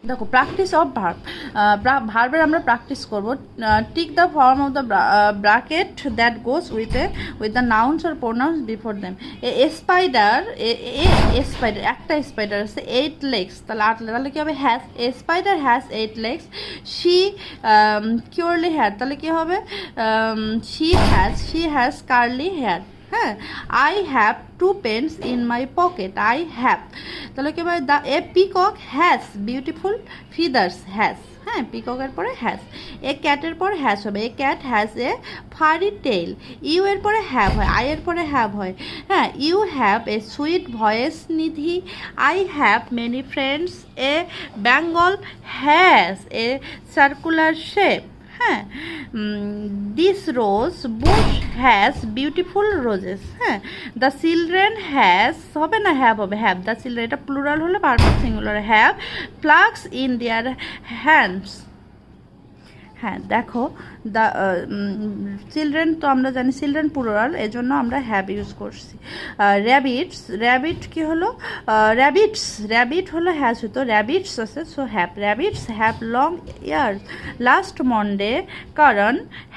দেখো practice of verb, ভার্বের আমরা প্র্যাকটিস করব। Tick the form of the bracket that goes with the nouns or pronouns before them. Spider, spider, একটা spider আছে 8 legs, তাহলে কী হবে has. Spider has 8 legs। She curly hair, তাহলে কী হবে শি হ্যাজ কার্লি হেয়ার। হ্যাঁ, I have 2 pens in my pocket, I have, তাহলে কি বলে a peacock has beautiful feathers, has. হ্যাঁ, পিককের পরে হ্যাজ। এ ক্যাটের পরে হ্যাজ হবে, a cat has a furry tail. You এর পরে হ্যাভ হয়, আই এর পরে হ্যাভ হয়। হ্যাঁ, you have a sweet voice Nidhi, I have many friends, a bangle has a circular shape. হ্যাঁ, this rose bush has beautiful roses. হ্যাঁ, the children has হবে না হ্যাভ হবে, হ্যাভ। দ্য চিলড্রেন, এটা প্লুরাল হলে perfect singular, have plugs in their hands. হ্যাঁ দেখো, the children তো আমরা জানি চিলড্রেন প্লুরাল, এজন্য আমরা হ্যাভ ইউজ করছি। র্যাবিট কি হলো র্যাবিট হলো হ্যাজ হতো, র্যাবিটস আছে so have. Rabbits have long ears. Last Monday কারণ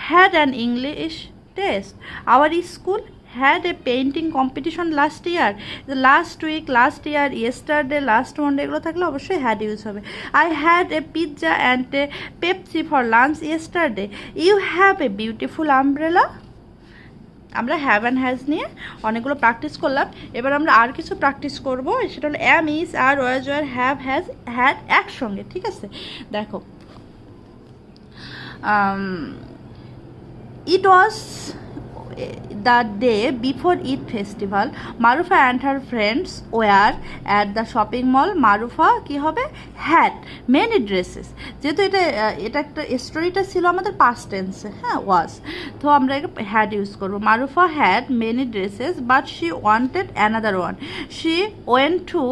had an English test. Our school had a painting competition last year. The last week, last year, yesterday, last Monday, এগুলো থাকলে অবশ্যই had use হবে। I had a pizza and a Pepsi for lunch yesterday. You have a beautiful umbrella. আমরা have and has নিয়ে অনেকগুলো practice করলাম। এবার আমরা আর কিছু প্র্যাকটিস করব, সেটা হলো am, is, are, was, were, have, has, had একসঙ্গে। ঠিক আছে, দেখো it was the day before Eid festival. Marufa and her friends were at the shopping mall. Marufa কি হবে had many dresses, যেহেতু এটা একটা স্টোরিটা ছিল আমাদের পাস্ট টেন্সে। হ্যাঁ, was, তো আমরা হ্যাড ইউজ করবো। Marufa had many dresses but she wanted another one. She went to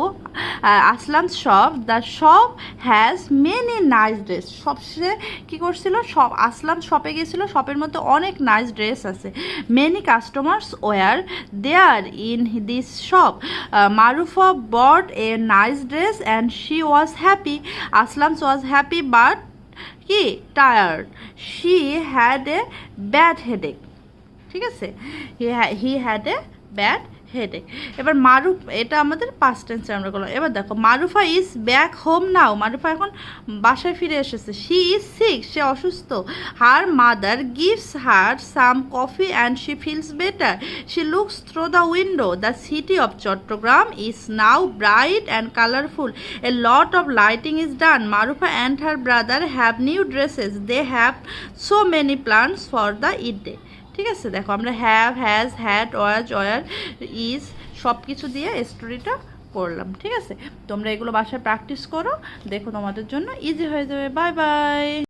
আসলাম's shop. The shop has many nice dress. সে কী করছিল, আসলাম শপে গিয়েছিল, শপের মধ্যে অনেক নাইস ড্রেস আছে। Many customers were there in this shop. Marufa bought a nice dress and she was happy. Aslam was happy but he tired. She had a bad headache. ঠিক আছে, he had a bad headache. এবার এটা আমাদের past টেন্সে আমরা করলাম। এবার দেখো Marufa is back home now, Marufa এখন বাসায় ফিরে এসেছে। শি ইজ সিক, সে অসুস্থ। Her mother gives her some coffee and she feels better. She looks through the window. The city of Chattogram is now bright and colourful. A lot of lighting is done. Marufa and her brother have new dresses. They have so many plans for the Eid day. ঠিক আছে, দেখো আমরা have, has, had, was, were, is সব কিছু দিয়ে স্টোরিটা করলাম। ঠিক আছে, তোমরা এগুলো বাসায় প্র্যাকটিস করো, দেখো তোমাদের জন্য ইজি হয়ে যাবে। Bye bye.